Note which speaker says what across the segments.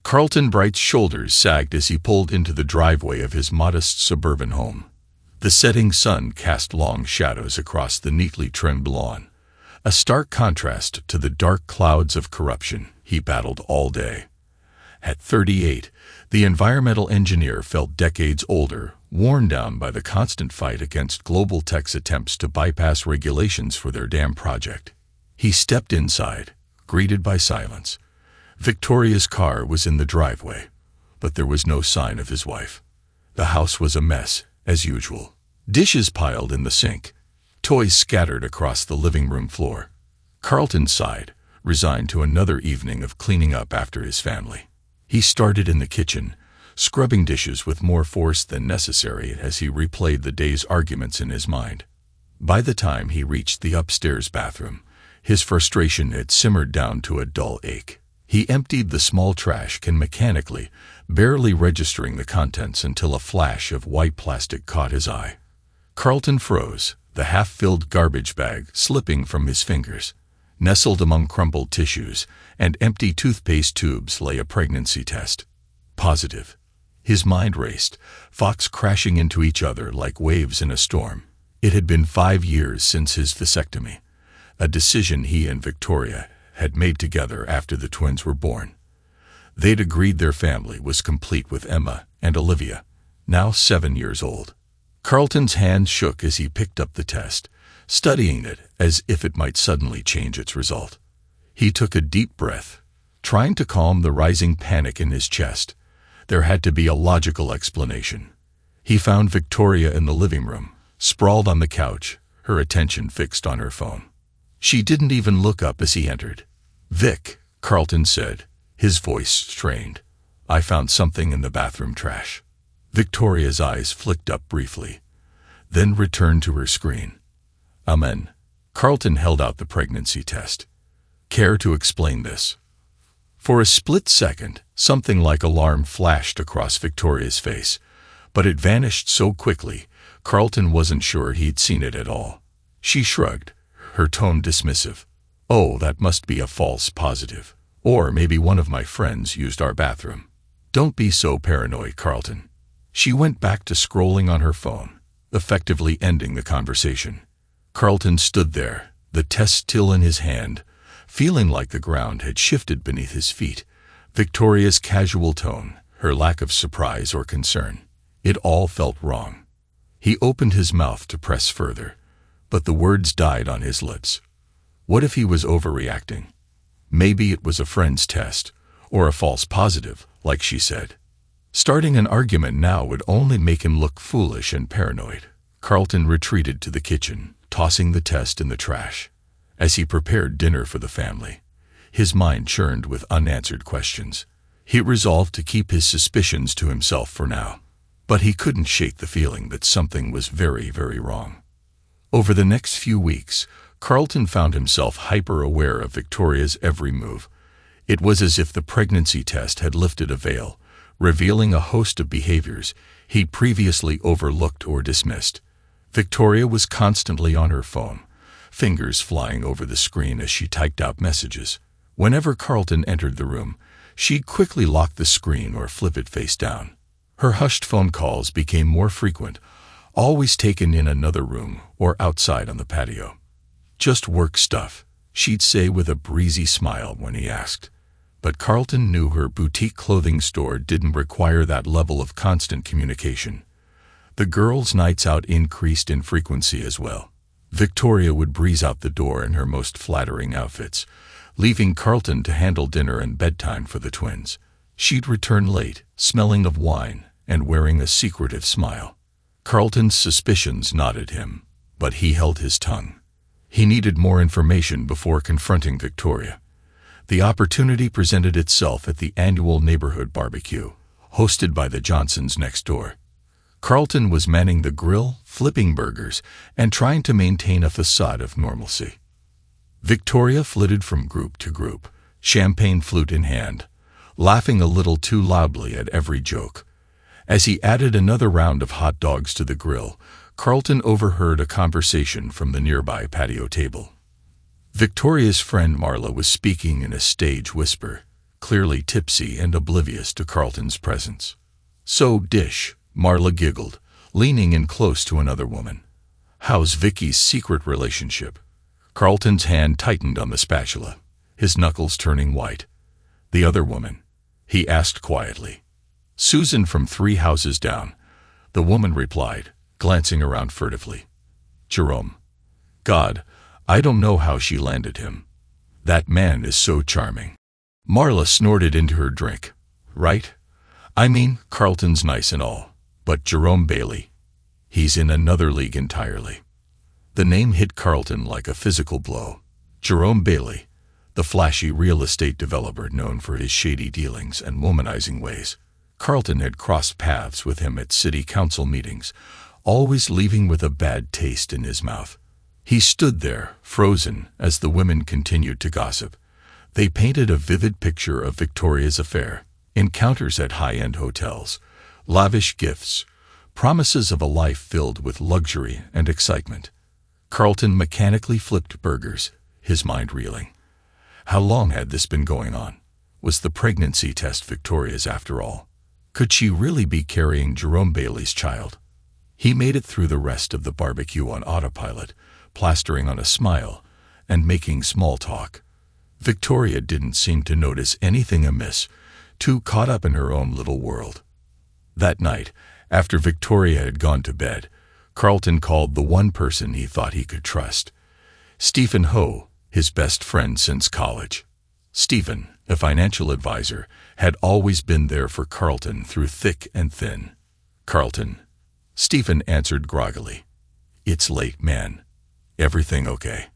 Speaker 1: Carlton Bright's shoulders sagged as he pulled into the driveway of his modest suburban home. The setting sun cast long shadows across the neatly trimmed lawn, a stark contrast to the dark clouds of corruption he battled all day. At 38, the environmental engineer felt decades older, worn down by the constant fight against global tech's attempts to bypass regulations for their damn project. He stepped inside, greeted by silence. Victoria's car was in the driveway, but there was no sign of his wife. The house was a mess, as usual. Dishes piled in the sink, toys scattered across the living room floor. Carlton sighed, resigned to another evening of cleaning up after his family. He started in the kitchen, scrubbing dishes with more force than necessary as he replayed the day's arguments in his mind. By the time he reached the upstairs bathroom, his frustration had simmered down to a dull ache. He emptied the small trash can mechanically, barely registering the contents until a flash of white plastic caught his eye. Carlton froze, the half-filled garbage bag slipping from his fingers. Nestled among crumpled tissues and empty toothpaste tubes lay a pregnancy test. Positive. His mind raced, thoughts crashing into each other like waves in a storm. It had been 5 years since his vasectomy, a decision he and Victoria had made together after the twins were born. They'd agreed their family was complete with Emma and Olivia, now 7 years old. Carlton's hand shook as he picked up the test, studying it as if it might suddenly change its result. He took a deep breath, trying to calm the rising panic in his chest. There had to be a logical explanation. He found Victoria in the living room, sprawled on the couch, her attention fixed on her phone. She didn't even look up as he entered. "Vic," Carlton said, his voice strained. "I found something in the bathroom trash." Victoria's eyes flicked up briefly, then returned to her screen. "Amen." Carlton held out the pregnancy test. "Care to explain this?" For a split second, something like alarm flashed across Victoria's face, but it vanished so quickly, Carlton wasn't sure he'd seen it at all. She shrugged, her tone dismissive. "Oh, that must be a false positive. Or maybe one of my friends used our bathroom." "Don't be so paranoid, Carlton." She went back to scrolling on her phone, effectively ending the conversation. Carlton stood there, the test still in his hand, feeling like the ground had shifted beneath his feet. Victoria's casual tone, her lack of surprise or concern, it all felt wrong. He opened his mouth to press further, but the words died on his lips. What if he was overreacting? Maybe it was a friend's test, or a false positive, like she said. Starting an argument now would only make him look foolish and paranoid. Carlton retreated to the kitchen, tossing the test in the trash. As he prepared dinner for the family, his mind churned with unanswered questions. He resolved to keep his suspicions to himself for now, but he couldn't shake the feeling that something was very, very wrong. Over the next few weeks, Carlton found himself hyper-aware of Victoria's every move. It was as if the pregnancy test had lifted a veil, revealing a host of behaviors he'd previously overlooked or dismissed. Victoria was constantly on her phone, fingers flying over the screen as she typed out messages. Whenever Carlton entered the room, she'd quickly lock the screen or flip it face down. Her hushed phone calls became more frequent, always taken in another room or outside on the patio. "Just work stuff," she'd say with a breezy smile when he asked. But Carlton knew her boutique clothing store didn't require that level of constant communication. The girls' nights out increased in frequency as well. Victoria would breeze out the door in her most flattering outfits, leaving Carlton to handle dinner and bedtime for the twins. She'd return late, smelling of wine and wearing a secretive smile. Carlton's suspicions knotted him, but he held his tongue. He needed more information before confronting Victoria. The opportunity presented itself at the annual neighborhood barbecue, hosted by the Johnsons next door. Carlton was manning the grill, flipping burgers, and trying to maintain a facade of normalcy. Victoria flitted from group to group, champagne flute in hand, laughing a little too loudly at every joke. As he added another round of hot dogs to the grill, Carlton overheard a conversation from the nearby patio table. Victoria's friend Marla was speaking in a stage whisper. clearly tipsy and oblivious to Carlton's presence. "So, Dish," Marla giggled, leaning in close to another woman. "How's Vicky's secret relationship?" Carlton's hand tightened on the spatula, his knuckles turning white. "The other woman?" he asked quietly. "Susan from 3 houses down," the woman replied, glancing around furtively. "Jerome. God, I don't know how she landed him. That man is so charming." Marla snorted into her drink. "Right? I mean, Carlton's nice and all, but Jerome Bailey, he's in another league entirely." The name hit Carlton like a physical blow. Jerome Bailey, the flashy real estate developer known for his shady dealings and womanizing ways. Carlton had crossed paths with him at city council meetings, always leaving with a bad taste in his mouth. He stood there, frozen, as the women continued to gossip. They painted a vivid picture of Victoria's affair, encounters at high-end hotels, lavish gifts, promises of a life filled with luxury and excitement. Carlton mechanically flipped burgers, his mind reeling. How long had this been going on? Was the pregnancy test Victoria's after all? Could she really be carrying Jerome Bailey's child? He made it through the rest of the barbecue on autopilot, plastering on a smile and making small talk. Victoria didn't seem to notice anything amiss, too caught up in her own little world. That night, after Victoria had gone to bed, Carlton called the one person he thought he could trust. Stephen Ho, his best friend since college. Stephen, a financial advisor, had always been there for Carlton through thick and thin. "Carlton," Stephen answered groggily. "It's late, man. Everything okay?"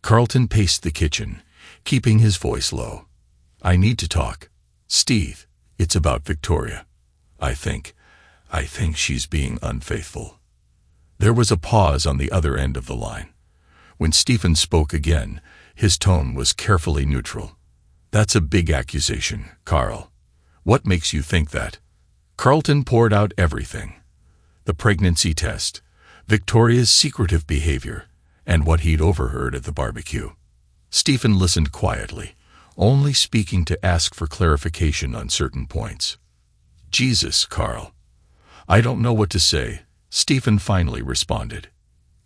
Speaker 1: Carlton paced the kitchen, keeping his voice low. "I need to talk. Steve, it's about Victoria. I think she's being unfaithful." There was a pause on the other end of the line. When Stephen spoke again, his tone was carefully neutral. "That's a big accusation, Carl. What makes you think that?" Carlton poured out everything. The pregnancy test, Victoria's secretive behavior, and what he'd overheard at the barbecue. Stephen listened quietly, only speaking to ask for clarification on certain points. "Jesus, Carl. I don't know what to say," Stephen finally responded.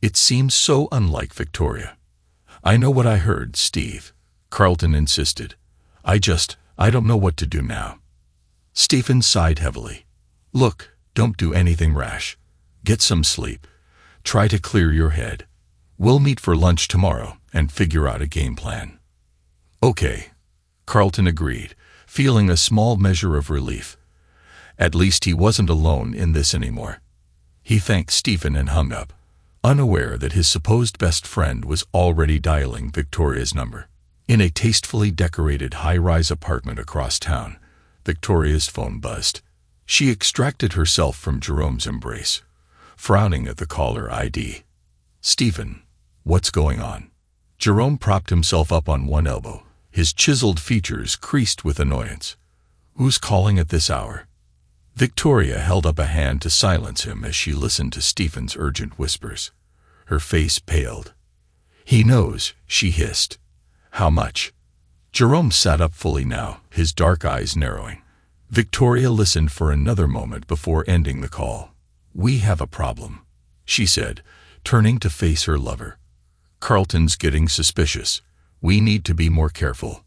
Speaker 1: "It seems so unlike Victoria." "I know what I heard, Steve," Carlton insisted. I don't know what to do now." Stephen sighed heavily. "Look, don't do anything rash. Get some sleep. Try to clear your head. We'll meet for lunch tomorrow and figure out a game plan." "Okay," Carlton agreed, feeling a small measure of relief. At least he wasn't alone in this anymore. He thanked Stephen and hung up, unaware that his supposed best friend was already dialing Victoria's number. In a tastefully decorated high-rise apartment across town, Victoria's phone buzzed. She extracted herself from Jerome's embrace, frowning at the caller ID. "Stephen, what's going on?" Jerome propped himself up on one elbow, his chiseled features creased with annoyance. "Who's calling at this hour?" Victoria held up a hand to silence him as she listened to Stephen's urgent whispers. Her face paled. "He knows," she hissed. "How much?" Jerome sat up fully now, his dark eyes narrowing. Victoria listened for another moment before ending the call. "We have a problem," she said, turning to face her lover. "Carlton's getting suspicious. We need to be more careful."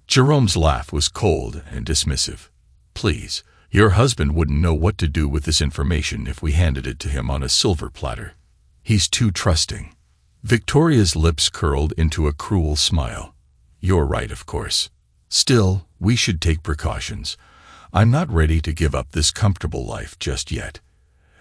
Speaker 1: Jerome's laugh was cold and dismissive. "Please, your husband wouldn't know what to do with this information if we handed it to him on a silver platter. He's too trusting." Victoria's lips curled into a cruel smile. "You're right, of course. Still, we should take precautions. I'm not ready to give up this comfortable life just yet."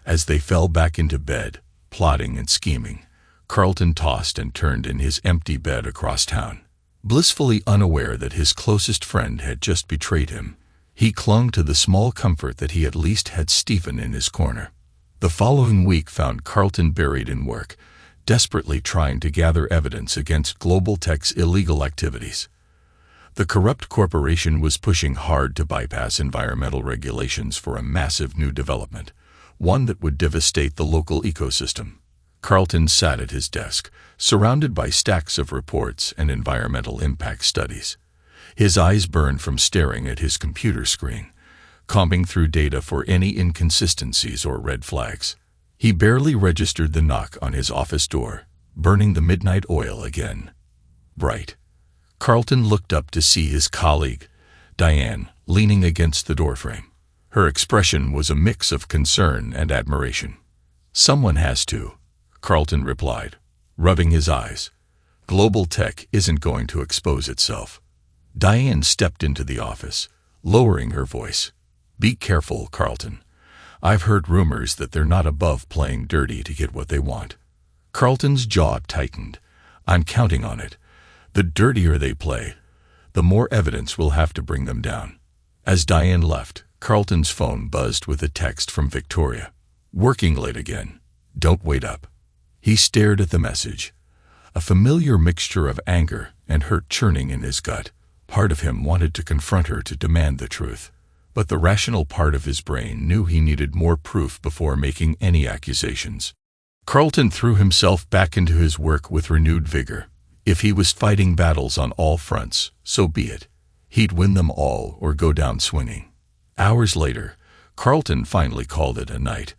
Speaker 1: As they fell back into bed, plotting and scheming, Carlton tossed and turned in his empty bed across town. Blissfully unaware that his closest friend had just betrayed him, he clung to the small comfort that he at least had Stephen in his corner. The following week found Carlton buried in work, desperately trying to gather evidence against Global Tech's illegal activities. The corrupt corporation was pushing hard to bypass environmental regulations for a massive new development, one that would devastate the local ecosystem. Carlton sat at his desk, surrounded by stacks of reports and environmental impact studies. His eyes burned from staring at his computer screen, combing through data for any inconsistencies or red flags. He barely registered the knock on his office door, burning the midnight oil again. Bright. Carlton looked up to see his colleague, Diane, leaning against the doorframe. Her expression was a mix of concern and admiration. "Someone has to," Carlton replied, rubbing his eyes. "Global tech isn't going to expose itself." Diane stepped into the office, lowering her voice. "Be careful, Carlton. I've heard rumors that they're not above playing dirty to get what they want." Carlton's jaw tightened. "I'm counting on it. The dirtier they play, the more evidence we'll have to bring them down." As Diane left, Carlton's phone buzzed with a text from Victoria. "Working late again. Don't wait up." He stared at the message, a familiar mixture of anger and hurt churning in his gut. Part of him wanted to confront her to demand the truth, but the rational part of his brain knew he needed more proof before making any accusations. Carlton threw himself back into his work with renewed vigor. If he was fighting battles on all fronts, so be it. He'd win them all or go down swinging. Hours later, Carlton finally called it a night.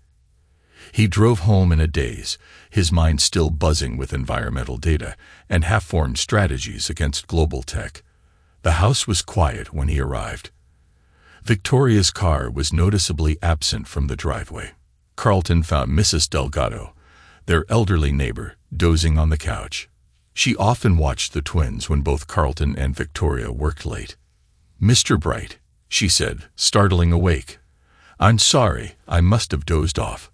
Speaker 1: He drove home in a daze, his mind still buzzing with environmental data and half-formed strategies against global tech. The house was quiet when he arrived. Victoria's car was noticeably absent from the driveway. Carlton found Mrs. Delgado, their elderly neighbor, dozing on the couch. She often watched the twins when both Carlton and Victoria worked late. "Mr. Bright," she said, startling awake. "I'm sorry, I must have dozed off."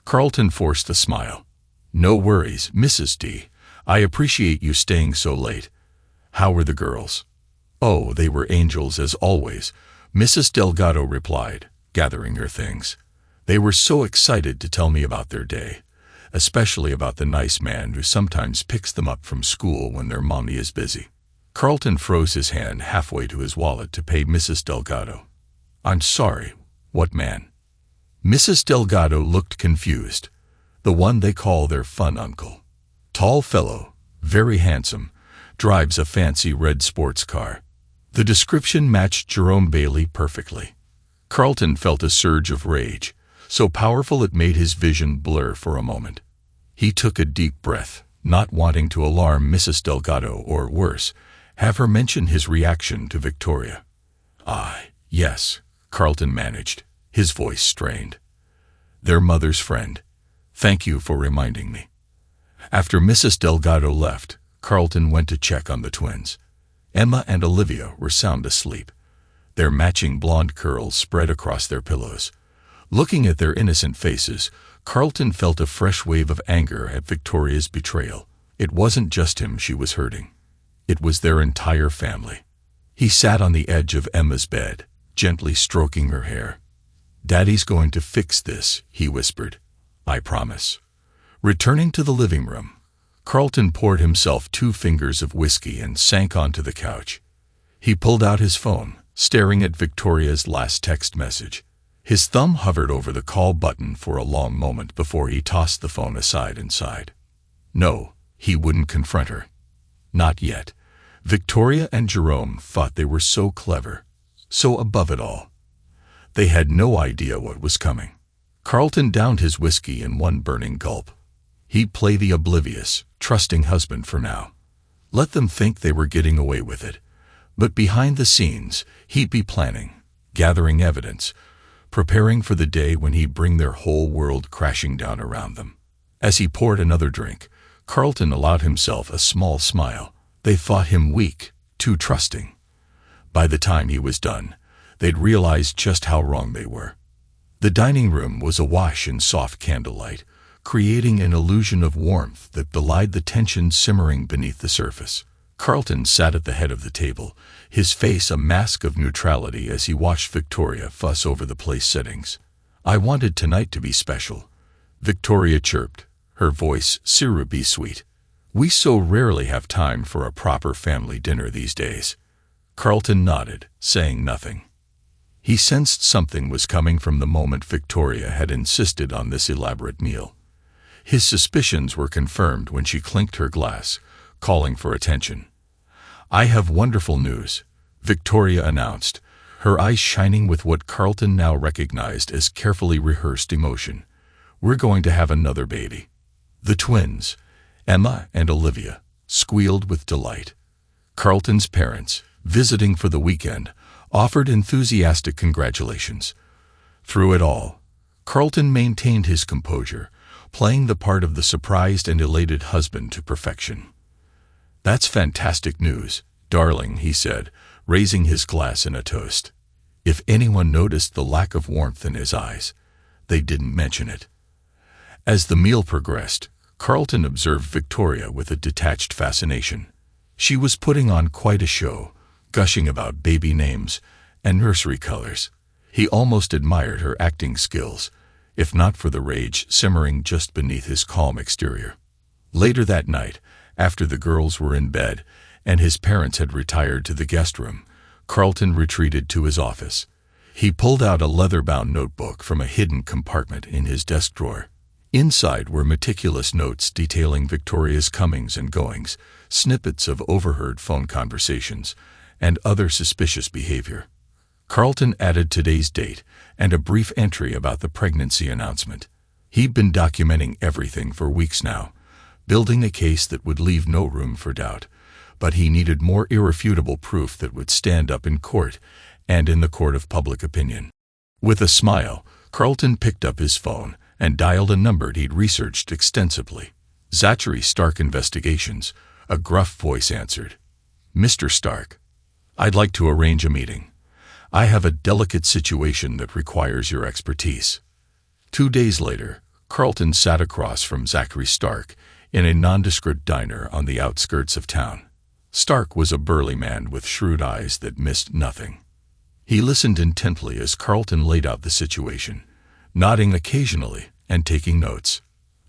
Speaker 1: Carlton forced a smile. "No worries, Mrs. D. I appreciate you staying so late. How were the girls?" "Oh, they were angels as always," Mrs. Delgado replied, gathering her things. "They were so excited to tell me about their day, especially about the nice man who sometimes picks them up from school when their mommy is busy." Carlton froze his hand halfway to his wallet to pay Mrs. Delgado. "I'm sorry, what man?" Mrs. Delgado looked confused. "The one they call their fun uncle. Tall fellow, very handsome, drives a fancy red sports car." The description matched Jerome Bailey perfectly. Carlton felt a surge of rage, so powerful it made his vision blur for a moment. He took a deep breath, not wanting to alarm Mrs. Delgado or, worse, have her mention his reaction to Victoria. "Ah, yes," Carlton managed, his voice strained. "Their mother's friend. Thank you for reminding me." After Mrs. Delgado left, Carlton went to check on the twins. Emma and Olivia were sound asleep, their matching blonde curls spread across their pillows. Looking at their innocent faces, Carlton felt a fresh wave of anger at Victoria's betrayal. It wasn't just him she was hurting. It was their entire family. He sat on the edge of Emma's bed, gently stroking her hair. "Daddy's going to fix this," he whispered. "I promise." Returning to the living room, Carlton poured himself 2 fingers of whiskey and sank onto the couch. He pulled out his phone, staring at Victoria's last text message. His thumb hovered over the call button for a long moment before he tossed the phone aside and sighed. No, he wouldn't confront her. Not yet. Victoria and Jerome thought they were so clever, so above it all. They had no idea what was coming. Carlton downed his whiskey in one burning gulp. He'd play the oblivious, trusting husband for now. Let them think they were getting away with it. But behind the scenes, he'd be planning, gathering evidence, preparing for the day when he'd bring their whole world crashing down around them. As he poured another drink, Carlton allowed himself a small smile. They thought him weak, too trusting. By the time he was done, they'd realized just how wrong they were. The dining room was awash in soft candlelight, creating an illusion of warmth that belied the tension simmering beneath the surface. Carlton sat at the head of the table, his face a mask of neutrality as he watched Victoria fuss over the place settings. "I wanted tonight to be special," Victoria chirped, her voice syrupy sweet. "We so rarely have time for a proper family dinner these days." Carlton nodded, saying nothing. He sensed something was coming from the moment Victoria had insisted on this elaborate meal. His suspicions were confirmed when she clinked her glass, calling for attention. "I have wonderful news," Victoria announced, her eyes shining with what Carlton now recognized as carefully rehearsed emotion. "We're going to have another baby." The twins, Emma and Olivia, squealed with delight. Carlton's parents, visiting for the weekend, offered enthusiastic congratulations. Through it all, Carlton maintained his composure, playing the part of the surprised and elated husband to perfection. "That's fantastic news, darling," he said, raising his glass in a toast. If anyone noticed the lack of warmth in his eyes, they didn't mention it. As the meal progressed, Carlton observed Victoria with a detached fascination. She was putting on quite a show, gushing about baby names and nursery colors. He almost admired her acting skills, if not for the rage simmering just beneath his calm exterior. Later that night, after the girls were in bed and his parents had retired to the guest room, Carlton retreated to his office. He pulled out a leather-bound notebook from a hidden compartment in his desk drawer. Inside were meticulous notes detailing Victoria's comings and goings, snippets of overheard phone conversations, and other suspicious behavior. Carlton added today's date and a brief entry about the pregnancy announcement. He'd been documenting everything for weeks now, building a case that would leave no room for doubt, but he needed more irrefutable proof that would stand up in court and in the court of public opinion. With a smile, Carlton picked up his phone and dialed a number he'd researched extensively. "Zachary Stark Investigations," a gruff voice answered. "Mr. Stark, I'd like to arrange a meeting. I have a delicate situation that requires your expertise." 2 days later, Carlton sat across from Zachary Stark in a nondescript diner on the outskirts of town. Stark was a burly man with shrewd eyes that missed nothing. He listened intently as Carlton laid out the situation, nodding occasionally and taking notes.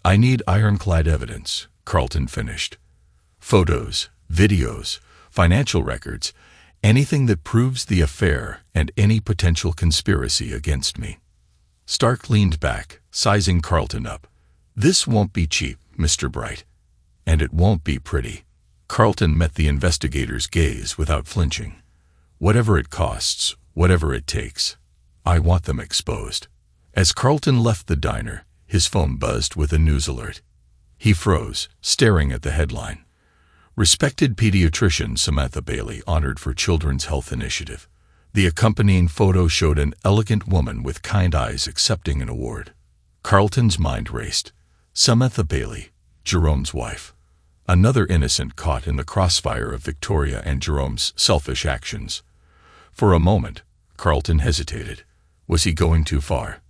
Speaker 1: "I need ironclad evidence," Carlton finished. "Photos, videos, financial records, anything that proves the affair and any potential conspiracy against me." Stark leaned back, sizing Carlton up. "This won't be cheap, Mr. Bright. And it won't be pretty." Carlton met the investigator's gaze without flinching. "Whatever it costs, whatever it takes. I want them exposed." As Carlton left the diner, his phone buzzed with a news alert. He froze, staring at the headline. "Respected pediatrician Samantha Bailey honored for Children's Health Initiative." The accompanying photo showed an elegant woman with kind eyes accepting an award. Carlton's mind raced. Samantha Bailey, Jerome's wife. Another innocent caught in the crossfire of Victoria and Jerome's selfish actions. For a moment, Carlton hesitated. Was he going too far?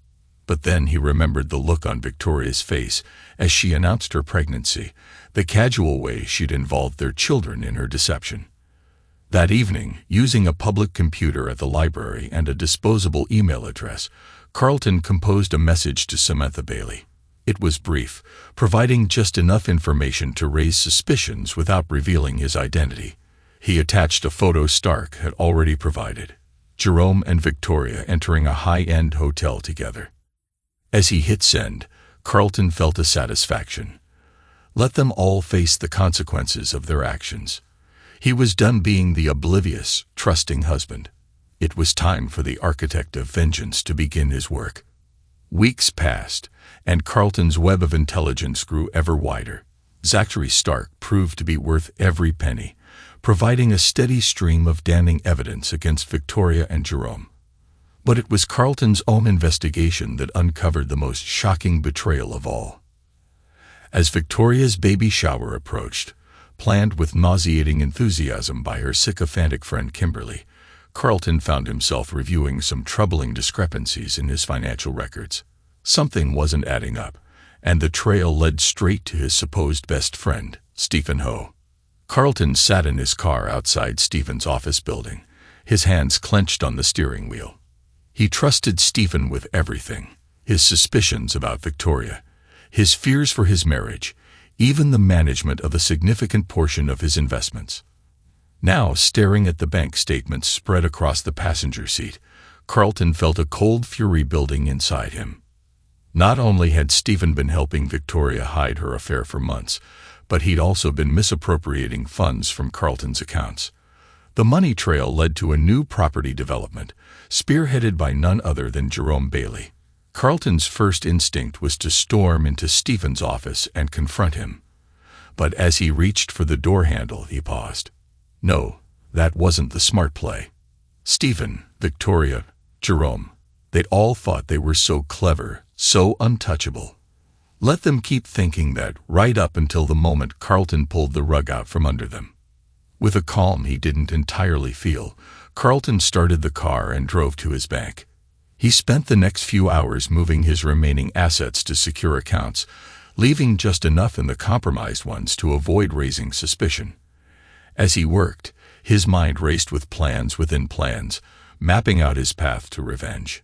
Speaker 1: But then he remembered the look on Victoria's face as she announced her pregnancy, the casual way she'd involved their children in her deception. That evening, using a public computer at the library and a disposable email address, Carlton composed a message to Samantha Bailey. It was brief, providing just enough information to raise suspicions without revealing his identity. He attached a photo Stark had already provided: Jerome and Victoria entering a high-end hotel together. As he hit send, Carlton felt a satisfaction. Let them all face the consequences of their actions. He was done being the oblivious, trusting husband. It was time for the architect of vengeance to begin his work. Weeks passed, and Carlton's web of intelligence grew ever wider. Zachary Stark proved to be worth every penny, providing a steady stream of damning evidence against Victoria and Jerome. But it was Carlton's own investigation that uncovered the most shocking betrayal of all. As Victoria's baby shower approached, planned with nauseating enthusiasm by her sycophantic friend Kimberly, Carlton found himself reviewing some troubling discrepancies in his financial records. Something wasn't adding up, and the trail led straight to his supposed best friend, Stephen Ho. Carlton sat in his car outside Stephen's office building, his hands clenched on the steering wheel. He trusted Stephen with everything: his suspicions about Victoria, his fears for his marriage, even the management of a significant portion of his investments. Now, staring at the bank statements spread across the passenger seat, Carlton felt a cold fury building inside him. Not only had Stephen been helping Victoria hide her affair for months, but he'd also been misappropriating funds from Carlton's accounts. The money trail led to a new property development, spearheaded by none other than Jerome Bailey. Carlton's first instinct was to storm into Stephen's office and confront him. But as he reached for the door handle, he paused. No, that wasn't the smart play. Stephen, Victoria, Jerome, they'd all thought they were so clever, so untouchable. Let them keep thinking that right up until the moment Carlton pulled the rug out from under them. With a calm he didn't entirely feel, Carlton started the car and drove to his bank. He spent the next few hours moving his remaining assets to secure accounts, leaving just enough in the compromised ones to avoid raising suspicion. As he worked, his mind raced with plans within plans, mapping out his path to revenge.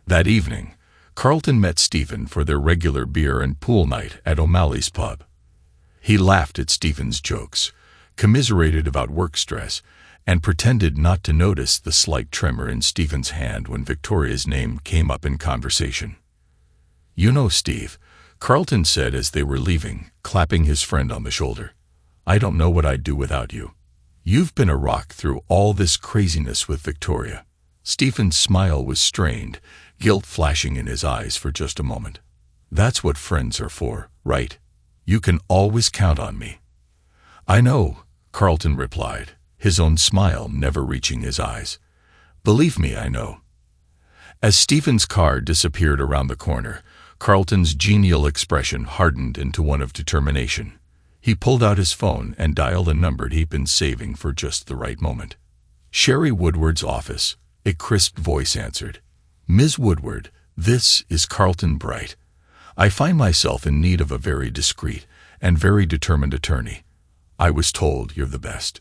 Speaker 1: That evening, Carlton met Stephen for their regular beer and pool night at O'Malley's pub. He laughed at Stephen's jokes, commiserated about work stress, and pretended not to notice the slight tremor in Stephen's hand when Victoria's name came up in conversation. "You know, Steve," Carlton said as they were leaving, clapping his friend on the shoulder, "I don't know what I'd do without you. You've been a rock through all this craziness with Victoria." Stephen's smile was strained, guilt flashing in his eyes for just a moment. "That's what friends are for, right? You can always count on me." "I know," Carlton replied, his own smile never reaching his eyes. "Believe me, I know." As Stephen's car disappeared around the corner, Carlton's genial expression hardened into one of determination. He pulled out his phone and dialed a number he'd been saving for just the right moment. "Sherry Woodward's office," a crisp voice answered. "Ms. Woodward, this is Carlton Bright. I find myself in need of a very discreet and very determined attorney. I was told you're the best."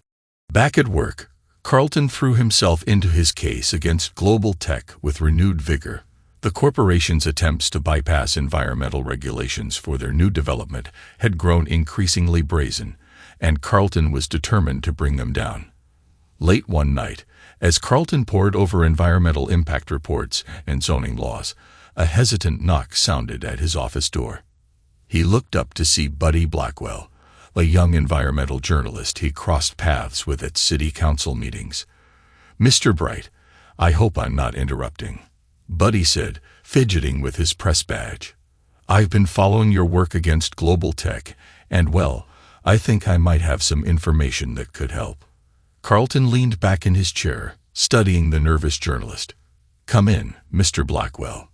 Speaker 1: Back at work, Carlton threw himself into his case against Global Tech with renewed vigor. The corporation's attempts to bypass environmental regulations for their new development had grown increasingly brazen, and Carlton was determined to bring them down. Late one night, as Carlton pored over environmental impact reports and zoning laws, a hesitant knock sounded at his office door. He looked up to see Buddy Blackwell, a young environmental journalist he crossed paths with at city council meetings. "Mr. Bright, I hope I'm not interrupting," Buddy said, fidgeting with his press badge. "I've been following your work against Global Tech, and well, I think I might have some information that could help." Carlton leaned back in his chair, studying the nervous journalist. "Come in, Mr. Blackwell.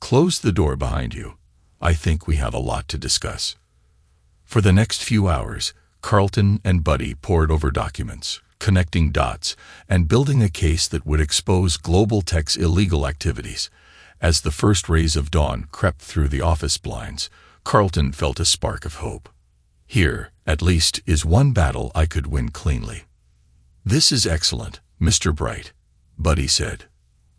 Speaker 1: Close the door behind you. I think we have a lot to discuss." For the next few hours, Carlton and Buddy pored over documents, connecting dots, and building a case that would expose Global Tech's illegal activities. As the first rays of dawn crept through the office blinds, Carlton felt a spark of hope. "Here, at least, is one battle I could win cleanly." "This is excellent, Mr. Bright," Buddy said.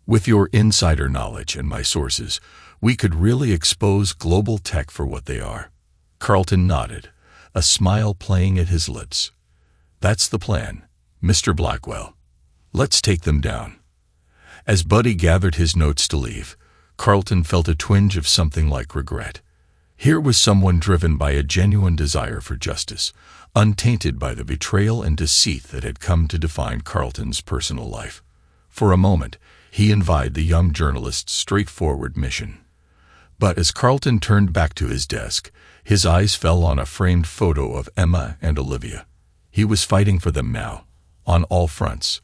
Speaker 1: "With your insider knowledge and my sources, we could really expose Global Tech for what they are." Carlton nodded, a smile playing at his lips. "That's the plan, Mr. Blackwell. Let's take them down." As Buddy gathered his notes to leave, Carlton felt a twinge of something like regret. Here was someone driven by a genuine desire for justice, untainted by the betrayal and deceit that had come to define Carlton's personal life. For a moment, he envied the young journalist's straightforward mission. But as Carlton turned back to his desk, his eyes fell on a framed photo of Emma and Olivia. He was fighting for them now, on all fronts.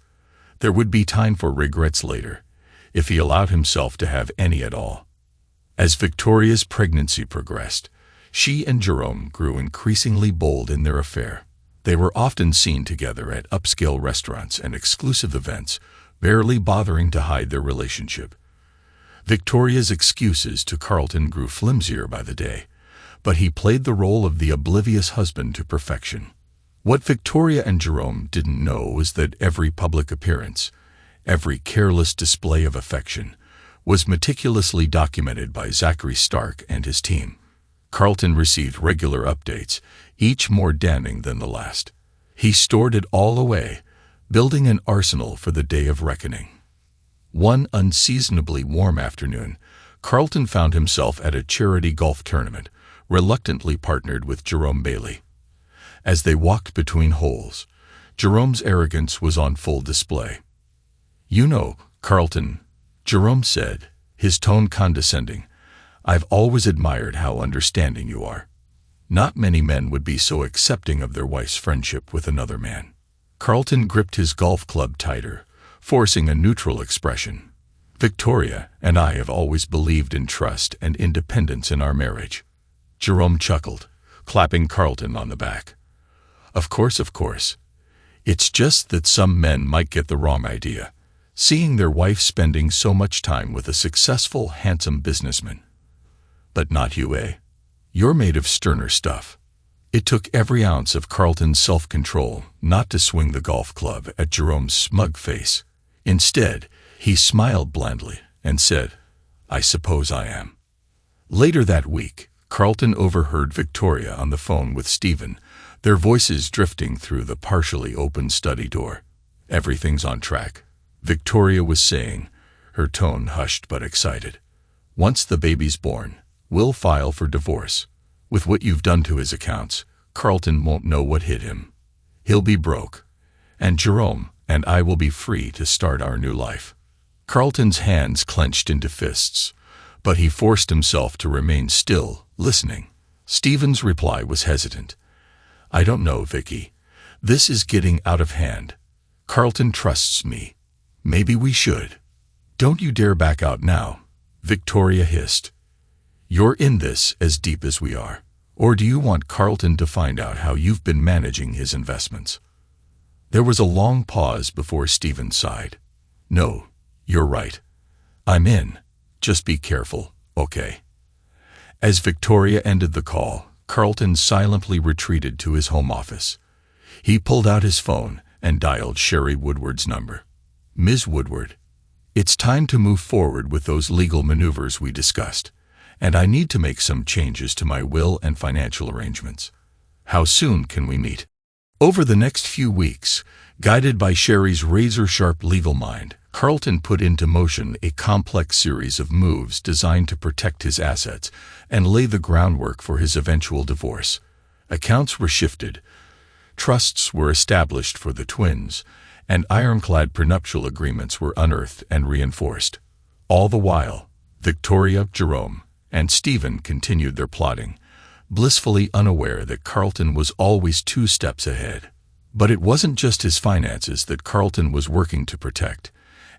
Speaker 1: There would be time for regrets later, if he allowed himself to have any at all. As Victoria's pregnancy progressed, she and Jerome grew increasingly bold in their affair. They were often seen together at upscale restaurants and exclusive events, barely bothering to hide their relationship. Victoria's excuses to Carlton grew flimsier by the day, but he played the role of the oblivious husband to perfection. What Victoria and Jerome didn't know was that every public appearance, every careless display of affection, was meticulously documented by Zachary Stark and his team. Carlton received regular updates, each more damning than the last. He stored it all away, building an arsenal for the day of reckoning. One unseasonably warm afternoon, Carlton found himself at a charity golf tournament, reluctantly partnered with Jerome Bailey. As they walked between holes, Jerome's arrogance was on full display. "You know, Carlton," Jerome said, his tone condescending, "I've always admired how understanding you are. Not many men would be so accepting of their wife's friendship with another man." Carlton gripped his golf club tighter, forcing a neutral expression. "Victoria and I have always believed in trust and independence in our marriage." Jerome chuckled, clapping Carlton on the back. Of course. It's just that some men might get the wrong idea, seeing their wife spending so much time with a successful, handsome businessman. But not you, eh? You're made of sterner stuff." It took every ounce of Carlton's self-control not to swing the golf club at Jerome's smug face. Instead, he smiled blandly and said, "I suppose I am." Later that week, Carlton overheard Victoria on the phone with Stephen, their voices drifting through the partially open study door. "Everything's on track," Victoria was saying, her tone hushed but excited. "Once the baby's born, we'll file for divorce. With what you've done to his accounts, Carlton won't know what hit him. He'll be broke, and Jerome and I will be free to start our new life." Carlton's hands clenched into fists, but he forced himself to remain still, listening. Stephen's reply was hesitant. "I don't know, Vicky. This is getting out of hand. Carlton trusts me. Maybe we should." "Don't you dare back out now," Victoria hissed. "You're in this as deep as we are. Or do you want Carlton to find out how you've been managing his investments?" There was a long pause before Stephen sighed. "No, you're right. I'm in. Just be careful, okay?" As Victoria ended the call, Carlton silently retreated to his home office. He pulled out his phone and dialed Sherry Woodward's number. "Ms. Woodward, it's time to move forward with those legal maneuvers we discussed, and I need to make some changes to my will and financial arrangements. How soon can we meet?" Over the next few weeks, guided by Sherry's razor-sharp legal mind, Carlton put into motion a complex series of moves designed to protect his assets and lay the groundwork for his eventual divorce. Accounts were shifted, trusts were established for the twins, and ironclad prenuptial agreements were unearthed and reinforced. All the while, Victoria, Jerome, and Stephen continued their plotting, blissfully unaware that Carlton was always 2 steps ahead. But it wasn't just his finances that Carlton was working to protect.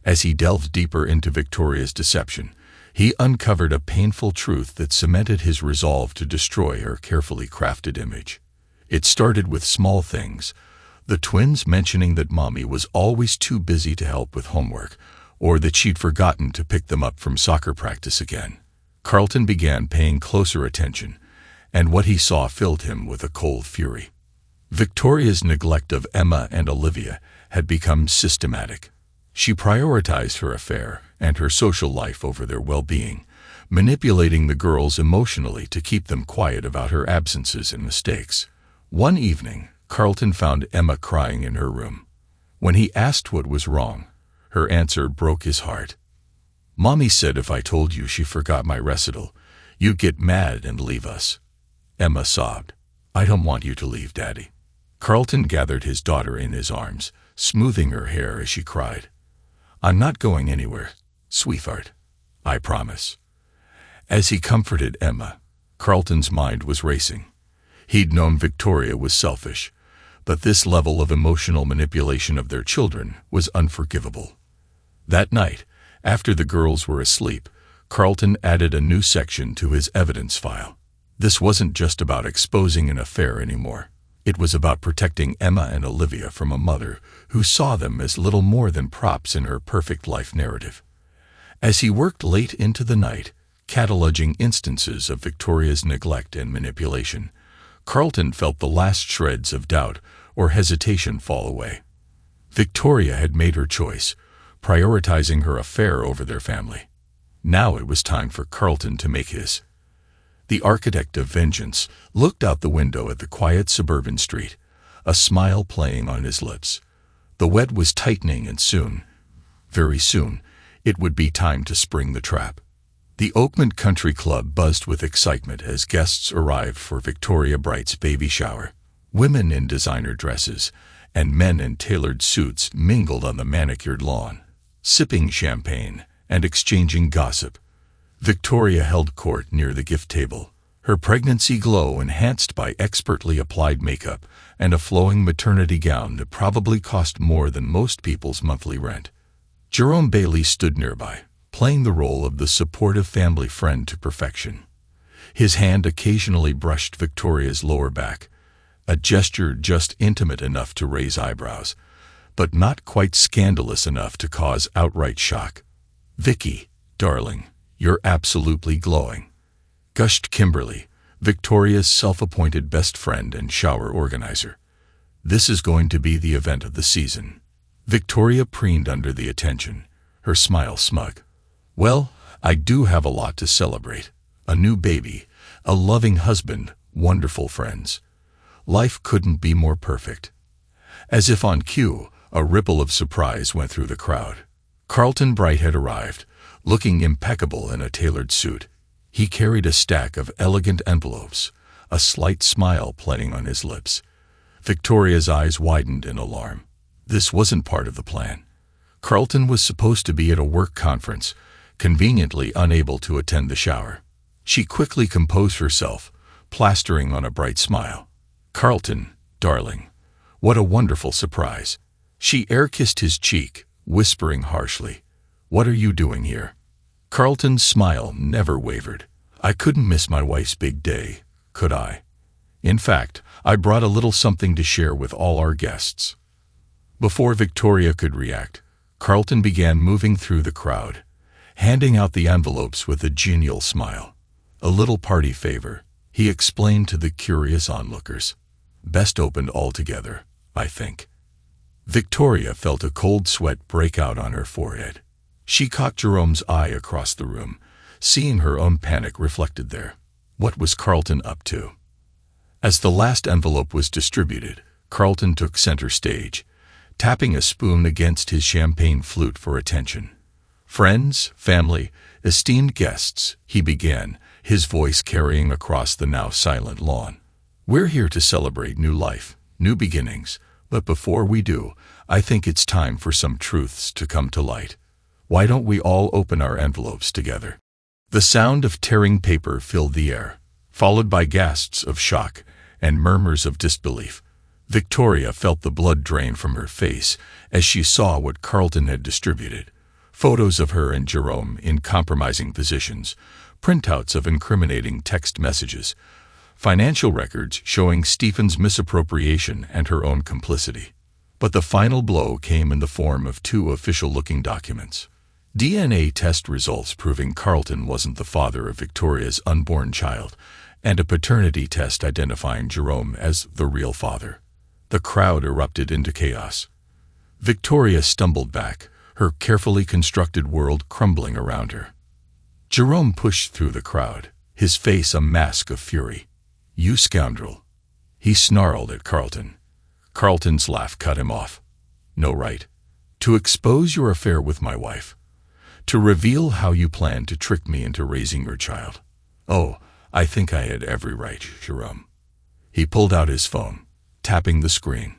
Speaker 1: As he delved deeper into Victoria's deception, he uncovered a painful truth that cemented his resolve to destroy her carefully crafted image. It started with small things, the twins mentioning that Mommy was always too busy to help with homework, or that she'd forgotten to pick them up from soccer practice again. Carlton began paying closer attention, and what he saw filled him with a cold fury. Victoria's neglect of Emma and Olivia had become systematic. She prioritized her affair and her social life over their well-being, manipulating the girls emotionally to keep them quiet about her absences and mistakes. One evening, Carlton found Emma crying in her room. When he asked what was wrong, her answer broke his heart. "Mommy said if I told you she forgot my recital, you'd get mad and leave us." Emma sobbed. "I don't want you to leave, Daddy." Carlton gathered his daughter in his arms, smoothing her hair as she cried. "I'm not going anywhere, sweetheart. I promise." As he comforted Emma, Carlton's mind was racing. He'd known Victoria was selfish, but this level of emotional manipulation of their children was unforgivable. That night, after the girls were asleep, Carlton added a new section to his evidence file. This wasn't just about exposing an affair anymore. It was about protecting Emma and Olivia from a mother who saw them as little more than props in her perfect life narrative. As he worked late into the night, cataloging instances of Victoria's neglect and manipulation, Carlton felt the last shreds of doubt or hesitation fall away. Victoria had made her choice, prioritizing her affair over their family. Now it was time for Carlton to make his. The architect of vengeance looked out the window at the quiet suburban street, a smile playing on his lips. The wet was tightening and soon, very soon, it would be time to spring the trap. The Oakmont Country Club buzzed with excitement as guests arrived for Victoria Bright's baby shower. Women in designer dresses and men in tailored suits mingled on the manicured lawn, sipping champagne and exchanging gossip. Victoria held court near the gift table, her pregnancy glow enhanced by expertly applied makeup and a flowing maternity gown that probably cost more than most people's monthly rent. Jerome Bailey stood nearby, playing the role of the supportive family friend to perfection. His hand occasionally brushed Victoria's lower back, a gesture just intimate enough to raise eyebrows, but not quite scandalous enough to cause outright shock. "Vicky, darling, you're absolutely glowing," gushed Kimberly, Victoria's self-appointed best friend and shower organizer. "This is going to be the event of the season." Victoria preened under the attention, her smile smug. "Well, I do have a lot to celebrate. A new baby, a loving husband, wonderful friends. Life couldn't be more perfect." As if on cue, a ripple of surprise went through the crowd. Carlton Bright had arrived, looking impeccable in a tailored suit. He carried a stack of elegant envelopes, a slight smile playing on his lips. Victoria's eyes widened in alarm. This wasn't part of the plan. Carlton was supposed to be at a work conference, conveniently unable to attend the shower. She quickly composed herself, plastering on a bright smile. "Carlton, darling, what a wonderful surprise." She air-kissed his cheek, whispering harshly, "What are you doing here?" Carlton's smile never wavered. "I couldn't miss my wife's big day, could I? In fact, I brought a little something to share with all our guests." Before Victoria could react, Carlton began moving through the crowd, handing out the envelopes with a genial smile. "A little party favor," he explained to the curious onlookers. "Best opened all together, I think." Victoria felt a cold sweat break out on her forehead. She caught Jerome's eye across the room, seeing her own panic reflected there. What was Carlton up to? As the last envelope was distributed, Carlton took center stage, tapping a spoon against his champagne flute for attention. "Friends, family, esteemed guests," he began, his voice carrying across the now silent lawn. "We're here to celebrate new life, new beginnings, but before we do, I think it's time for some truths to come to light. Why don't we all open our envelopes together?" The sound of tearing paper filled the air, followed by gasps of shock and murmurs of disbelief. Victoria felt the blood drain from her face as she saw what Carlton had distributed. Photos of her and Jerome in compromising positions, printouts of incriminating text messages, financial records showing Stephen's misappropriation and her own complicity. But the final blow came in the form of two official-looking documents. DNA test results proving Carlton wasn't the father of Victoria's unborn child, and a paternity test identifying Jerome as the real father. The crowd erupted into chaos. Victoria stumbled back, her carefully constructed world crumbling around her. Jerome pushed through the crowd, his face a mask of fury. "You scoundrel!" he snarled at Carlton. Carlton's laugh cut him off. "No right. To expose your affair with my wife. To reveal how you plan to trick me into raising your child. Oh, I think I had every right, Jerome." He pulled out his phone, tapping the screen.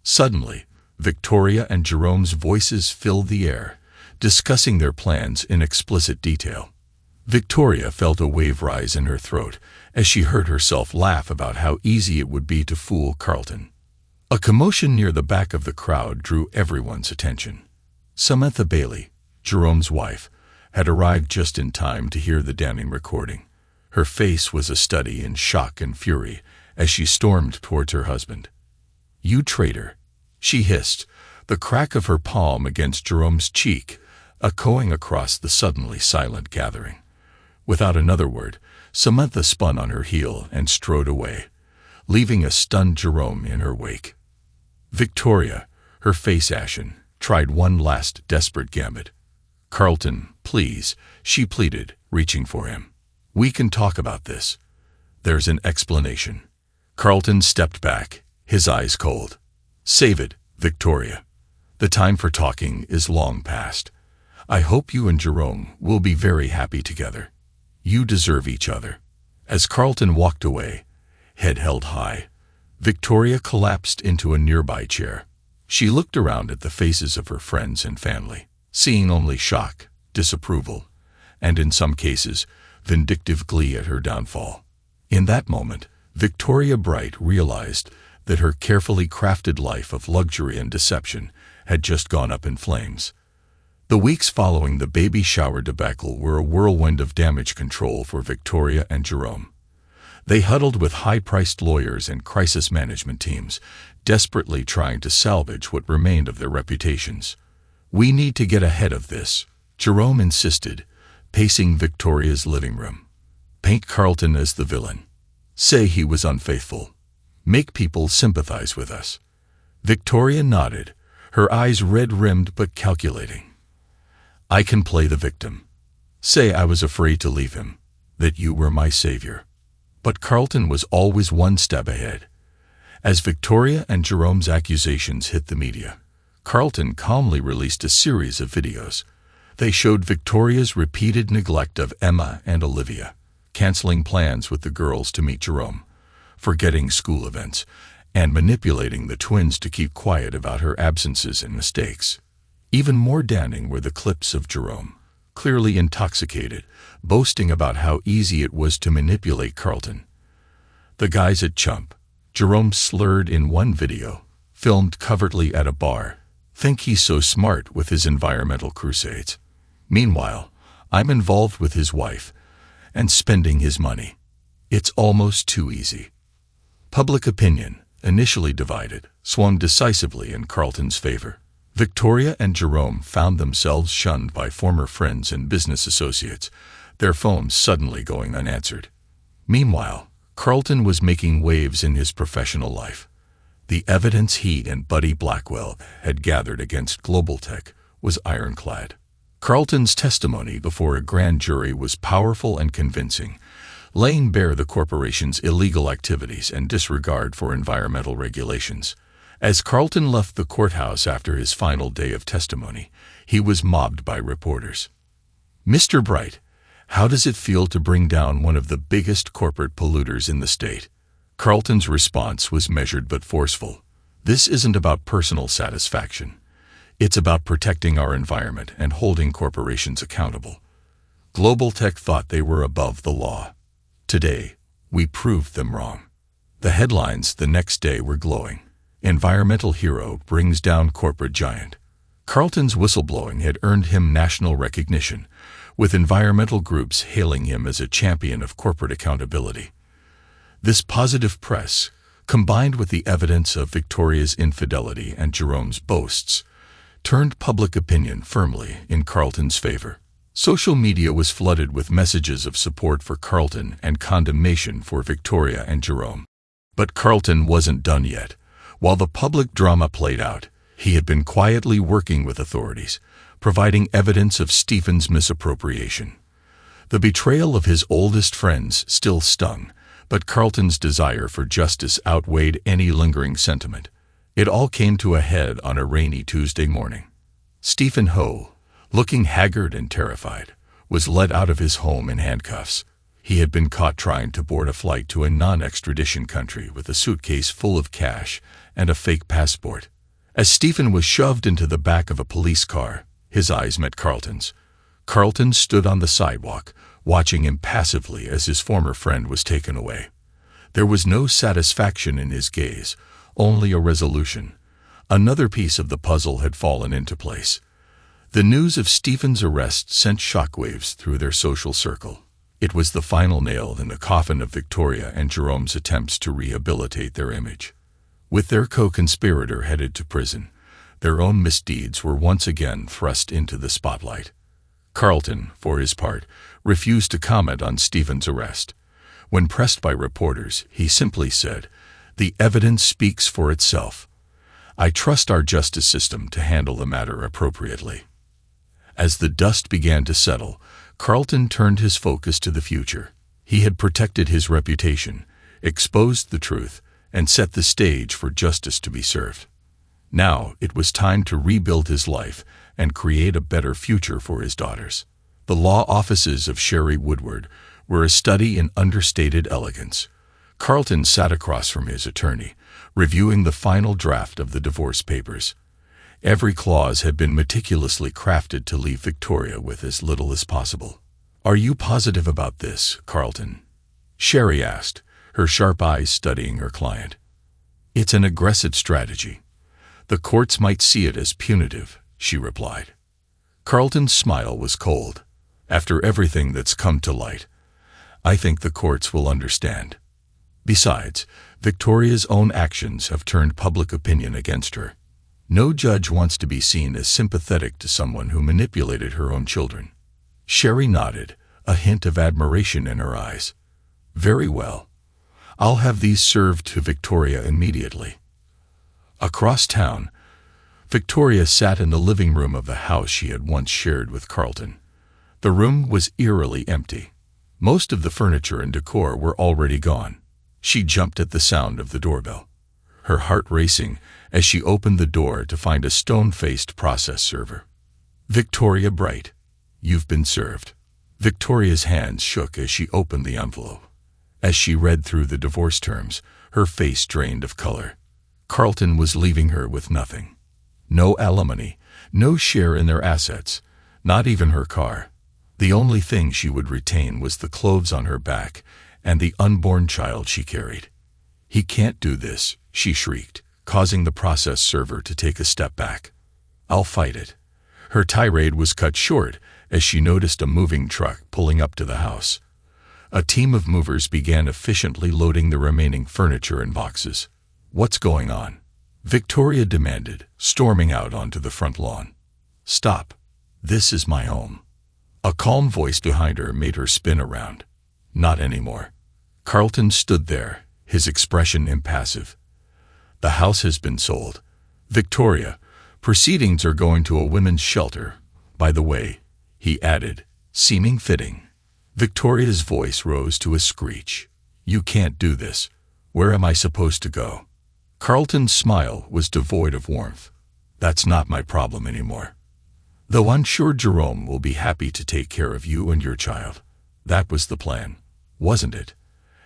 Speaker 1: Suddenly, Victoria and Jerome's voices filled the air, discussing their plans in explicit detail. Victoria felt a wave rise in her throat as she heard herself laugh about how easy it would be to fool Carlton. A commotion near the back of the crowd drew everyone's attention. Samantha Bailey, Jerome's wife, had arrived just in time to hear the damning recording. Her face was a study in shock and fury as she stormed towards her husband. "You traitor," she hissed, the crack of her palm against Jerome's cheek echoing across the suddenly silent gathering. Without another word, Samantha spun on her heel and strode away, leaving a stunned Jerome in her wake. Victoria, her face ashen, tried one last desperate gambit. "Carlton, please," she pleaded, reaching for him. "We can talk about this. There's an explanation." Carlton stepped back, his eyes cold. "Save it, Victoria. The time for talking is long past. I hope you and Jerome will be very happy together. You deserve each other." As Carlton walked away, head held high, Victoria collapsed into a nearby chair. She looked around at the faces of her friends and family, seeing only shock, disapproval, and in some cases, vindictive glee at her downfall. In that moment, Victoria Bright realized that her carefully crafted life of luxury and deception had just gone up in flames. The weeks following the baby shower debacle were a whirlwind of damage control for Victoria and Jerome. They huddled with high-priced lawyers and crisis management teams, desperately trying to salvage what remained of their reputations. "We need to get ahead of this," Jerome insisted, pacing Victoria's living room. "Paint Carlton as the villain. Say he was unfaithful. Make people sympathize with us." Victoria nodded, her eyes red-rimmed but calculating. "I can play the victim. Say I was afraid to leave him, that you were my savior." But Carlton was always one step ahead. As Victoria and Jerome's accusations hit the media, Carlton calmly released a series of videos. They showed Victoria's repeated neglect of Emma and Olivia, canceling plans with the girls to meet Jerome, forgetting school events, and manipulating the twins to keep quiet about her absences and mistakes. Even more damning were the clips of Jerome, clearly intoxicated, boasting about how easy it was to manipulate Carlton. "The guys at Chump," Jerome slurred in one video, filmed covertly at a bar, "think he's so smart with his environmental crusades. Meanwhile, I'm involved with his wife and spending his money. It's almost too easy." Public opinion, initially divided, swung decisively in Carlton's favor. Victoria and Jerome found themselves shunned by former friends and business associates, their phones suddenly going unanswered. Meanwhile, Carlton was making waves in his professional life. The evidence he and Buddy Blackwell had gathered against Global Tech was ironclad. Carlton's testimony before a grand jury was powerful and convincing, laying bare the corporation's illegal activities and disregard for environmental regulations. As Carlton left the courthouse after his final day of testimony, he was mobbed by reporters. "Mr. Bright, how does it feel to bring down one of the biggest corporate polluters in the state?" Carlton's response was measured but forceful. "This isn't about personal satisfaction. It's about protecting our environment and holding corporations accountable. Global Tech thought they were above the law. Today, we proved them wrong." The headlines the next day were glowing. "Environmental hero brings down corporate giant." Carlton's whistleblowing had earned him national recognition, with environmental groups hailing him as a champion of corporate accountability. This positive press, combined with the evidence of Victoria's infidelity and Jerome's boasts, turned public opinion firmly in Carlton's favor. Social media was flooded with messages of support for Carlton and condemnation for Victoria and Jerome. But Carlton wasn't done yet. While the public drama played out, he had been quietly working with authorities, providing evidence of Stephen's misappropriation. The betrayal of his oldest friends still stung, but Carlton's desire for justice outweighed any lingering sentiment. It all came to a head on a rainy Tuesday morning. Stephen Ho, looking haggard and terrified, was led out of his home in handcuffs. He had been caught trying to board a flight to a non-extradition country with a suitcase full of cash and a fake passport. As Stephen was shoved into the back of a police car, his eyes met Carlton's. Carlton stood on the sidewalk, watching impassively as his former friend was taken away. There was no satisfaction in his gaze, only a resolution. Another piece of the puzzle had fallen into place. The news of Stephen's arrest sent shockwaves through their social circle. It was the final nail in the coffin of Victoria and Jerome's attempts to rehabilitate their image. With their co-conspirator headed to prison, their own misdeeds were once again thrust into the spotlight. Carlton, for his part, refused to comment on Stephen's arrest. When pressed by reporters, he simply said, "The evidence speaks for itself. I trust our justice system to handle the matter appropriately." As the dust began to settle, Carlton turned his focus to the future. He had protected his reputation, exposed the truth, and set the stage for justice to be served. Now it was time to rebuild his life and create a better future for his daughters. The law offices of Sherry Woodward were a study in understated elegance. Carlton sat across from his attorney, reviewing the final draft of the divorce papers. Every clause had been meticulously crafted to leave Victoria with as little as possible. "Are you positive about this, Carlton?" Sherry asked, her sharp eyes studying her client. "It's an aggressive strategy. The courts might see it as punitive," she replied. Carlton's smile was cold. "After everything that's come to light, I think the courts will understand. Besides, Victoria's own actions have turned public opinion against her. No judge wants to be seen as sympathetic to someone who manipulated her own children." Sherry nodded, a hint of admiration in her eyes. "Very well. I'll have these served to Victoria immediately." Across town, Victoria sat in the living room of the house she had once shared with Carlton. The room was eerily empty. Most of the furniture and decor were already gone. She jumped at the sound of the doorbell, her heart racing as she opened the door to find a stone-faced process server. "Victoria Bright, you've been served." Victoria's hands shook as she opened the envelope. As she read through the divorce terms, her face drained of color. Carlton was leaving her with nothing. No alimony, no share in their assets, not even her car. The only thing she would retain was the clothes on her back and the unborn child she carried. "He can't do this," she shrieked, causing the process server to take a step back. "I'll fight it." Her tirade was cut short as she noticed a moving truck pulling up to the house. A team of movers began efficiently loading the remaining furniture and boxes. "What's going on?" Victoria demanded, storming out onto the front lawn. "Stop. This is my home." A calm voice behind her made her spin around. "Not anymore." Carlton stood there, his expression impassive. "The house has been sold. Victoria, proceedings are going to a women's shelter, by the way," he added, seeming fitting. Victoria's voice rose to a screech. "You can't do this. Where am I supposed to go?" Carlton's smile was devoid of warmth. "That's not my problem anymore. Though I'm sure Jerome will be happy to take care of you and your child. That was the plan, wasn't it?"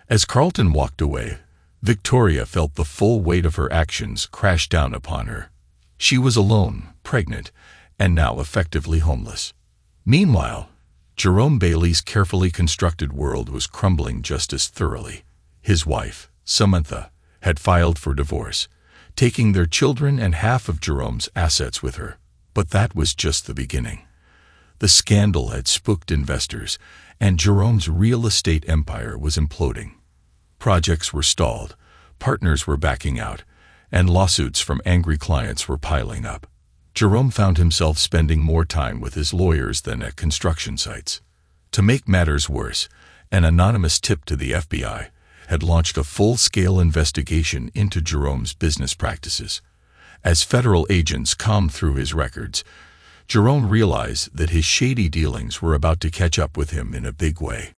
Speaker 1: As Carlton walked away, Victoria felt the full weight of her actions crash down upon her. She was alone, pregnant, and now effectively homeless. Meanwhile, Jerome Bailey's carefully constructed world was crumbling just as thoroughly. His wife, Samantha, had filed for divorce, taking their children and half of Jerome's assets with her. But that was just the beginning. The scandal had spooked investors, and Jerome's real estate empire was imploding. Projects were stalled, partners were backing out, and lawsuits from angry clients were piling up. Jerome found himself spending more time with his lawyers than at construction sites. To make matters worse, an anonymous tip to the FBI had launched a full-scale investigation into Jerome's business practices. As federal agents combed through his records, Jerome realized that his shady dealings were about to catch up with him in a big way.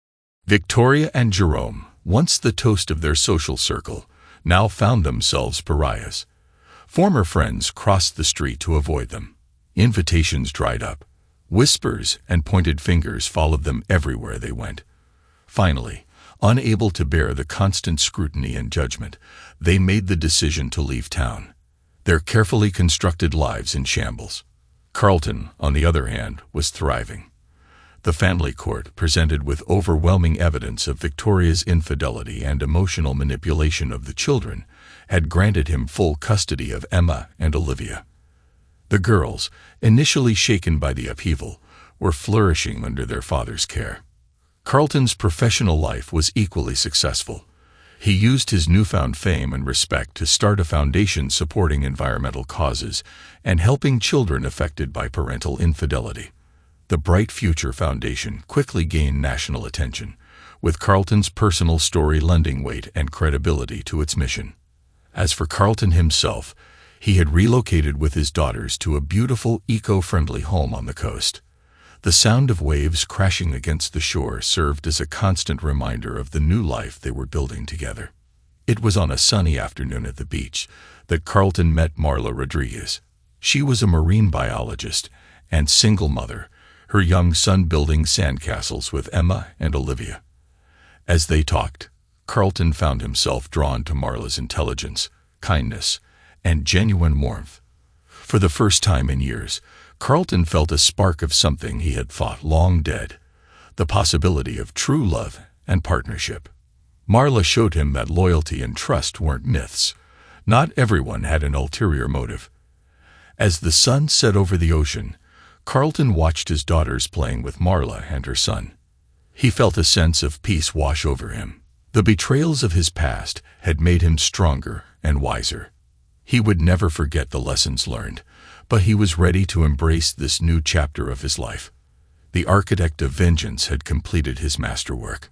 Speaker 1: Victoria and Jerome, once the toast of their social circle, now found themselves pariahs. Former friends crossed the street to avoid them. Invitations dried up. Whispers and pointed fingers followed them everywhere they went. Finally, unable to bear the constant scrutiny and judgment, they made the decision to leave town, their carefully constructed lives in shambles. Carlton, on the other hand, was thriving. The family court, presented with overwhelming evidence of Victoria's infidelity and emotional manipulation of the children, had granted him full custody of Emma and Olivia. The girls, initially shaken by the upheaval, were flourishing under their father's care. Carlton's professional life was equally successful. He used his newfound fame and respect to start a foundation supporting environmental causes and helping children affected by parental infidelity. The Bright Future Foundation quickly gained national attention, with Carlton's personal story lending weight and credibility to its mission. As for Carlton himself, he had relocated with his daughters to a beautiful, eco-friendly home on the coast. The sound of waves crashing against the shore served as a constant reminder of the new life they were building together. It was on a sunny afternoon at the beach that Carlton met Marla Rodriguez. She was a marine biologist and single mother, her young son building sandcastles with Emma and Olivia. As they talked, Carlton found himself drawn to Marla's intelligence, kindness, and genuine warmth. For the first time in years, Carlton felt a spark of something he had thought long dead, the possibility of true love and partnership. Marla showed him that loyalty and trust weren't myths. Not everyone had an ulterior motive. As the sun set over the ocean, Carlton watched his daughters playing with Marla and her son. He felt a sense of peace wash over him. The betrayals of his past had made him stronger and wiser. He would never forget the lessons learned, but he was ready to embrace this new chapter of his life. The architect of vengeance had completed his masterwork.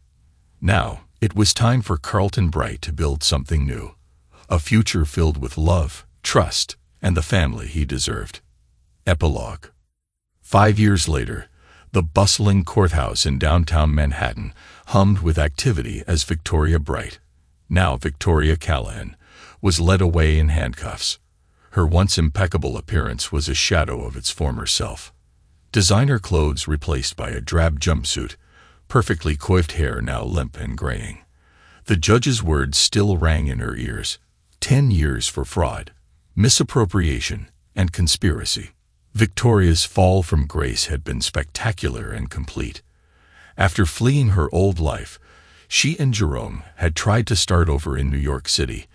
Speaker 1: Now, it was time for Carlton Bright to build something new, a future filled with love, trust, and the family he deserved. Epilogue. 5 years later, the bustling courthouse in downtown Manhattan hummed with activity as Victoria Bright, now Victoria Callahan, was led away in handcuffs. Her once impeccable appearance was a shadow of its former self. Designer clothes replaced by a drab jumpsuit, perfectly coiffed hair now limp and graying. The judge's words still rang in her ears. 10 years for fraud, misappropriation, and conspiracy. Victoria's fall from grace had been spectacular and complete. After fleeing her old life, she and Jerome had tried to start over in New York City,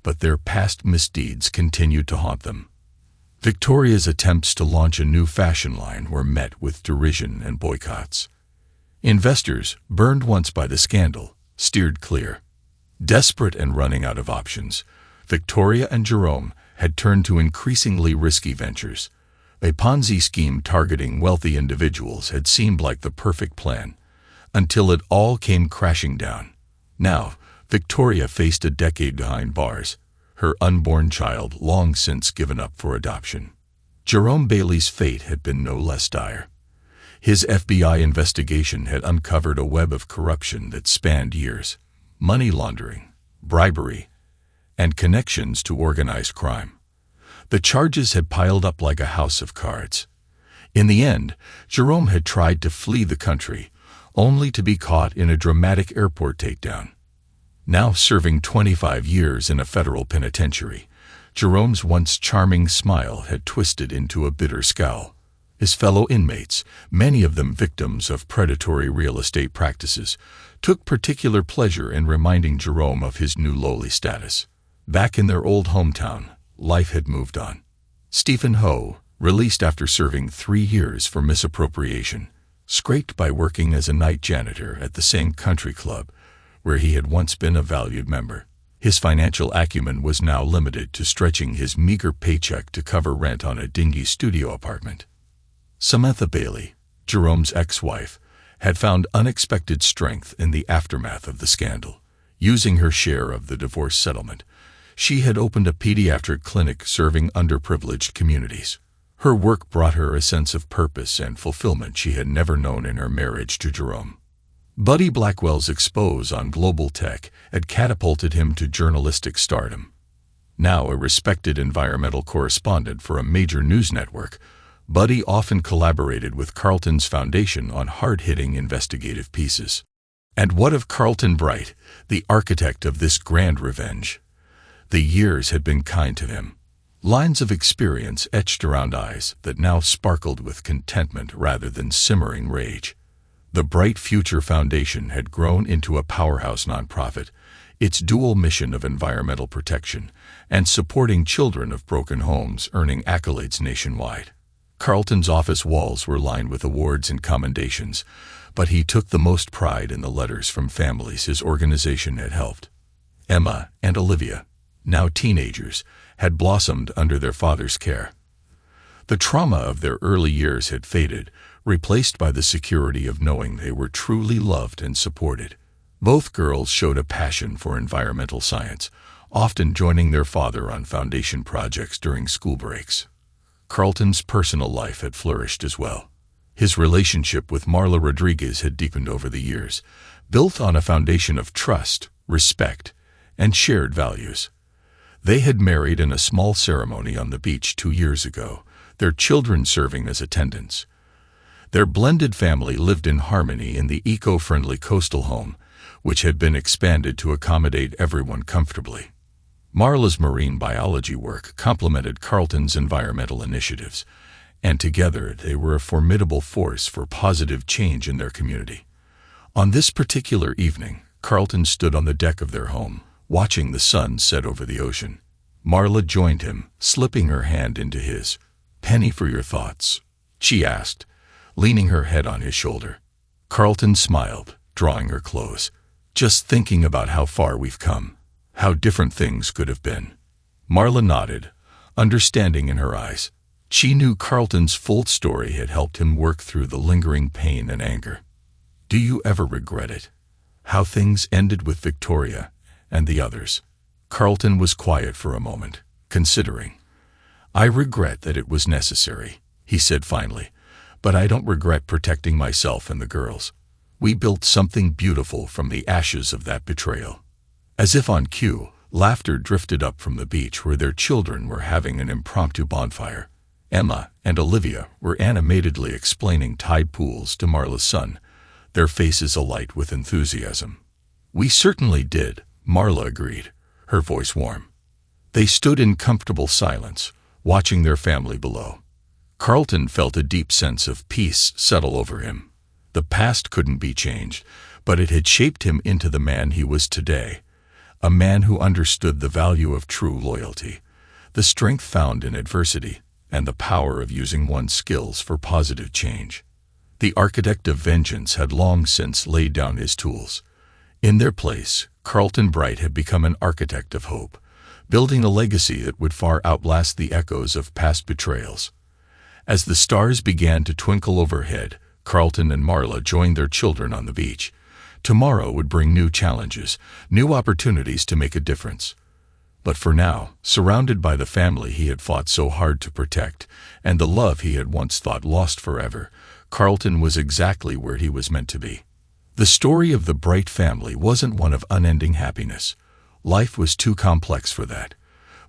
Speaker 1: but their past misdeeds continued to haunt them. Victoria's attempts to launch a new fashion line were met with derision and boycotts. Investors, burned once by the scandal, steered clear. Desperate and running out of options, Victoria and Jerome had turned to increasingly risky ventures. A Ponzi scheme targeting wealthy individuals had seemed like the perfect plan, until it all came crashing down. Now, Victoria faced a decade behind bars, her unborn child long since given up for adoption. Jerome Bailey's fate had been no less dire. His FBI investigation had uncovered a web of corruption that spanned years: money laundering, bribery, and connections to organized crime. The charges had piled up like a house of cards. In the end, Jerome had tried to flee the country, only to be caught in a dramatic airport takedown. Now serving 25 years in a federal penitentiary, Jerome's once charming smile had twisted into a bitter scowl. His fellow inmates, many of them victims of predatory real estate practices, took particular pleasure in reminding Jerome of his new lowly status. Back in their old hometown, life had moved on. Stephen Ho, released after serving 3 years for misappropriation, scraped by working as a night janitor at the same country club where he had once been a valued member. His financial acumen was now limited to stretching his meager paycheck to cover rent on a dingy studio apartment. Samantha Bailey, Jerome's ex-wife, had found unexpected strength in the aftermath of the scandal. Using her share of the divorce settlement, she had opened a pediatric clinic serving underprivileged communities. Her work brought her a sense of purpose and fulfillment she had never known in her marriage to Jerome. Buddy Blackwell's expose on global tech had catapulted him to journalistic stardom. Now a respected environmental correspondent for a major news network, Buddy often collaborated with Carlton's foundation on hard-hitting investigative pieces. And what of Carlton Bright, the architect of this grand revenge? The years had been kind to him. Lines of experience etched around eyes that now sparkled with contentment rather than simmering rage. The Bright Future Foundation had grown into a powerhouse nonprofit, its dual mission of environmental protection and supporting children of broken homes earning accolades nationwide. Carlton's office walls were lined with awards and commendations, but he took the most pride in the letters from families his organization had helped. Emma and Olivia, now teenagers, had blossomed under their father's care. The trauma of their early years had faded, replaced by the security of knowing they were truly loved and supported. Both girls showed a passion for environmental science, often joining their father on foundation projects during school breaks. Carlton's personal life had flourished as well. His relationship with Marla Rodriguez had deepened over the years, built on a foundation of trust, respect, and shared values. They had married in a small ceremony on the beach 2 years ago, their children serving as attendants. Their blended family lived in harmony in the eco-friendly coastal home, which had been expanded to accommodate everyone comfortably. Marla's marine biology work complemented Carlton's environmental initiatives, and together they were a formidable force for positive change in their community. On this particular evening, Carlton stood on the deck of their home, watching the sun set over the ocean. Marla joined him, slipping her hand into his. "Penny for your thoughts?" she asked, leaning her head on his shoulder. Carlton smiled, drawing her close. "Just thinking about how far we've come, how different things could have been." Marla nodded, understanding in her eyes. She knew Carlton's full story had helped him work through the lingering pain and anger. "Do you ever regret it? How things ended with Victoria and the others?" Carlton was quiet for a moment, considering. "I regret that it was necessary," he said finally, "but I don't regret protecting myself and the girls. We built something beautiful from the ashes of that betrayal." As if on cue, laughter drifted up from the beach where their children were having an impromptu bonfire. Emma and Olivia were animatedly explaining tide pools to Marla's son, their faces alight with enthusiasm. "We certainly did," Marla agreed, her voice warm. They stood in comfortable silence, watching their family below. Carlton felt a deep sense of peace settle over him. The past couldn't be changed, but it had shaped him into the man he was today, a man who understood the value of true loyalty, the strength found in adversity, and the power of using one's skills for positive change. The architect of vengeance had long since laid down his tools. In their place, Carlton Bright had become an architect of hope, building a legacy that would far outlast the echoes of past betrayals. As the stars began to twinkle overhead, Carlton and Marla joined their children on the beach. Tomorrow would bring new challenges, new opportunities to make a difference. But for now, surrounded by the family he had fought so hard to protect, and the love he had once thought lost forever, Carlton was exactly where he was meant to be. The story of the Bright family wasn't one of unending happiness. Life was too complex for that.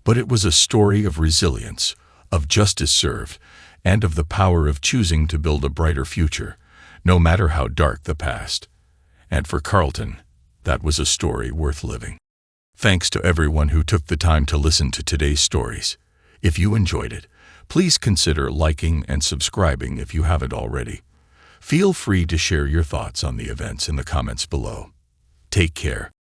Speaker 1: But it was a story of resilience, of justice served, and of the power of choosing to build a brighter future, no matter how dark the past. And for Carlton, that was a story worth living. Thanks to everyone who took the time to listen to today's stories. If you enjoyed it, please consider liking and subscribing if you haven't already. Feel free to share your thoughts on the events in the comments below. Take care.